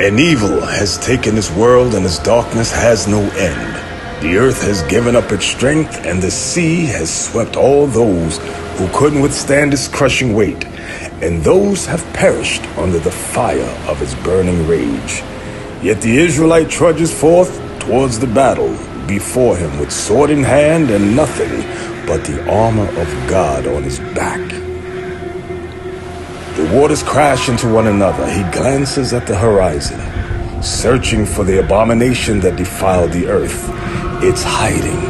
And evil has taken this world, and its darkness has no end. The earth has given up its strength, and the sea has swept all those who couldn't withstand its crushing weight, and those have perished under the fire of its burning rage. Yet the Israelite trudges forth towards the battle before him with sword in hand and nothing but the armor of God on his back. The waters crash into one another. He glances at the horizon, searching for the abomination that defiled the earth. It's hiding.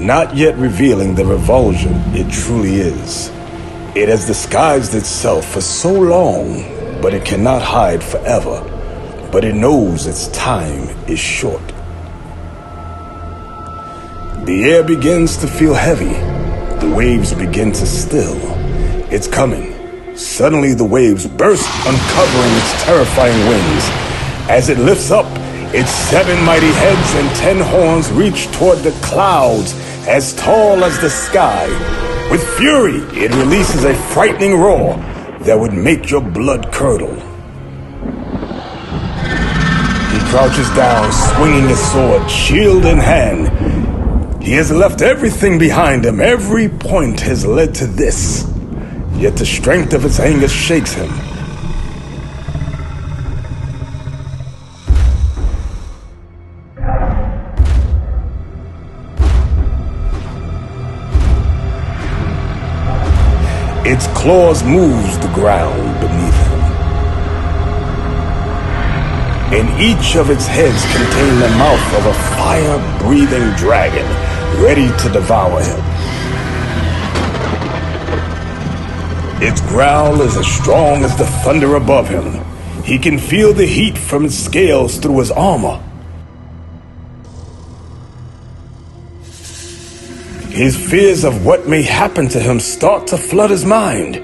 Not yet revealing the revulsion it truly is. It has disguised itself for so long, but it cannot hide forever. But it knows its time is short. The air begins to feel heavy. The waves begin to still. It's coming. Suddenly the waves burst, uncovering its terrifying wings. As it lifts up, its 7 mighty heads and 10 horns reach toward the clouds as tall as the sky. With fury, it releases a frightening roar that would make your blood curdle. He crouches down, swinging his sword, shield in hand. He has left everything behind him. Every point has led to this. Yet the strength of its anger shakes him. Its claws moves the ground beneath him. And each of its heads contain the mouth of a fire-breathing dragon, ready to devour him. Its growl is as strong as the thunder above him. He can feel the heat from its scales through his armor. His fears of what may happen to him start to flood his mind.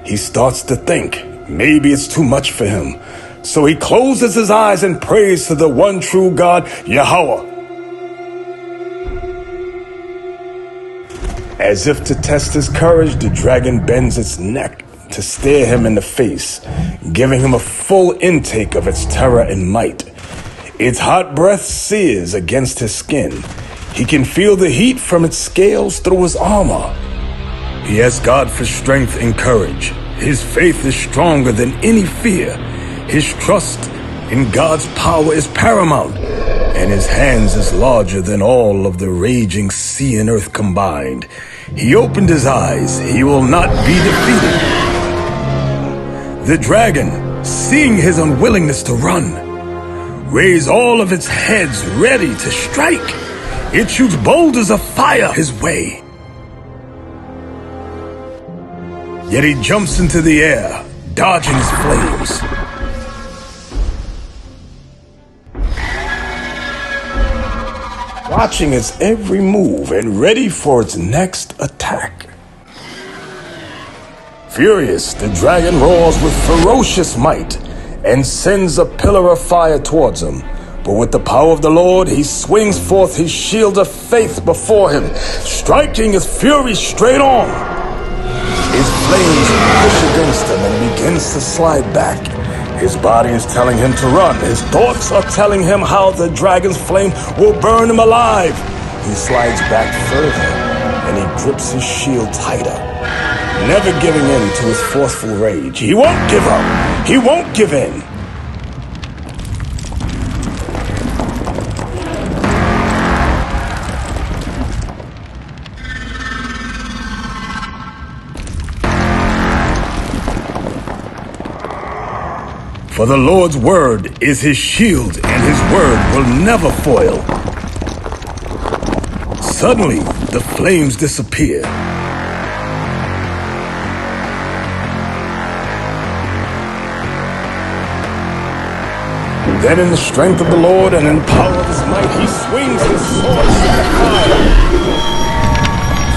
He starts to think, maybe it's too much for him. So he closes his eyes and prays to the one true God, Yahweh. As if to test his courage, the dragon bends its neck to stare him in the face, giving him a full intake of its terror and might. Its hot breath sears against his skin. He can feel the heat from its scales through his armor. He asks God for strength and courage. His faith is stronger than any fear. His trust in God's power is paramount, and his hands is larger than all of the raging sea and earth combined. He opened his eyes. He will not be defeated. The dragon, seeing his unwillingness to run, raised all of its heads ready to strike. It shoots boulders of fire his way. Yet he jumps into the air, dodging his flames. Watching its every move and ready for its next attack. Furious, the dragon roars with ferocious might and sends a pillar of fire towards him. But with the power of the Lord, he swings forth his shield of faith before him, striking his fury straight on. His flames push against him and begins to slide back. His body is telling him to run. His thoughts are telling him how the dragon's flame will burn him alive. He slides back further, and he grips his shield tighter, never giving in to his forceful rage. He won't give up. He won't give in. For the Lord's word is his shield, and his word will never foil. Suddenly, the flames disappear. Then in the strength of the Lord and in the power of his might, he swings his sword to the fire.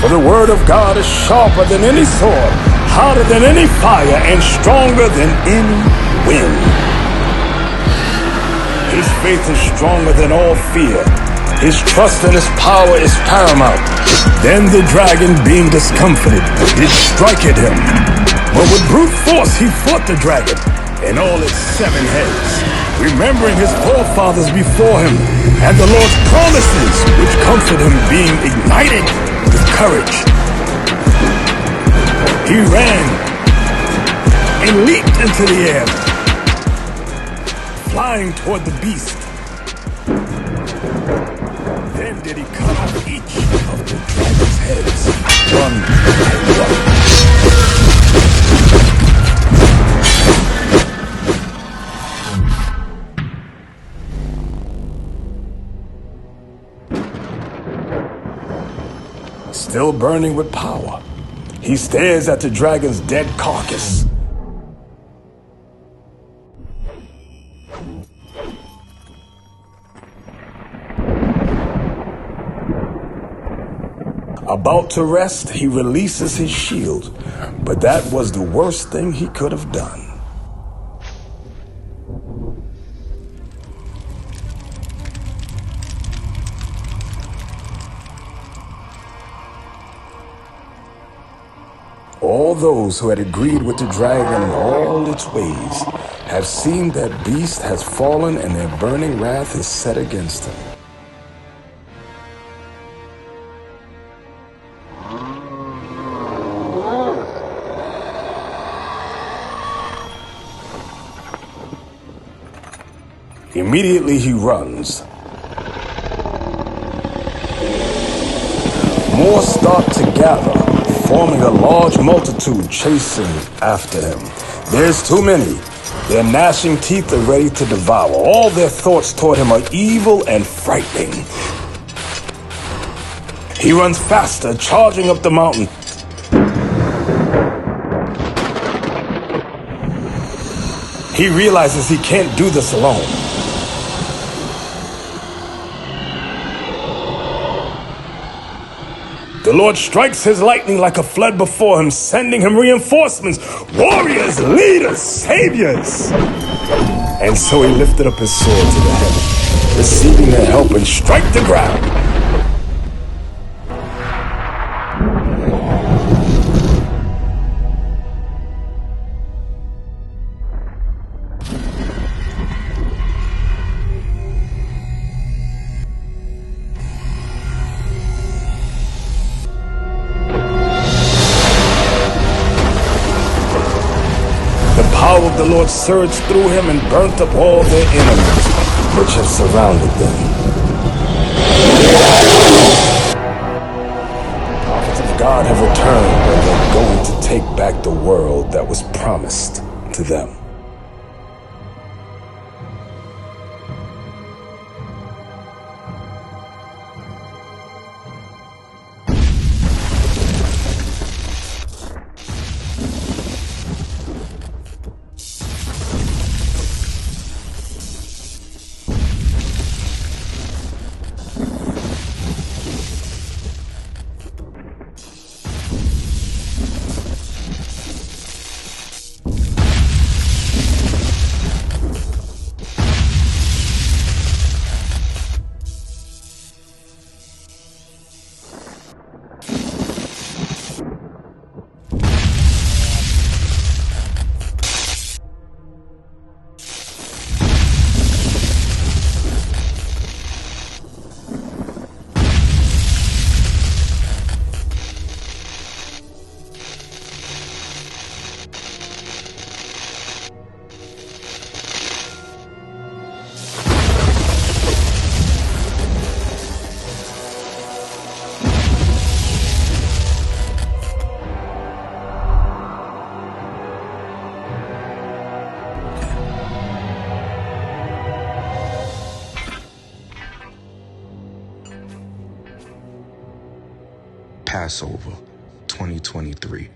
For the word of God is sharper than any sword, hotter than any fire, and stronger than any wind. His faith is stronger than all fear. His trust in his power is paramount. Then the dragon, being discomfited, did strike at him. But with brute force he fought the dragon and all its 7 heads, remembering his forefathers before him and the Lord's promises, which comfort him, being ignited with courage. He ran and leaped into the air, flying toward the beast. Then did he cut off each of the dragon's heads, one by one. Still burning with power, he stares at the dragon's dead carcass. About to rest, he releases his shield, but that was the worst thing he could have done. All those who had agreed with the dragon in all its ways have seen that beast has fallen, and their burning wrath is set against him. Immediately he runs. More start to gather, forming a large multitude chasing after him. There's too many. Their gnashing teeth are ready to devour. All their thoughts toward him are evil and frightening. He runs faster, charging up the mountain. He realizes he can't do this alone. The Lord strikes his lightning like a flood before him, sending him reinforcements, warriors, leaders, saviors. And so he lifted up his sword to the heaven, receiving their help, and strike the ground. The power of the Lord surged through him and burnt up all their enemies, which have surrounded them. The prophets of God have returned, and they're going to take back the world that was promised to them. Passover 2023.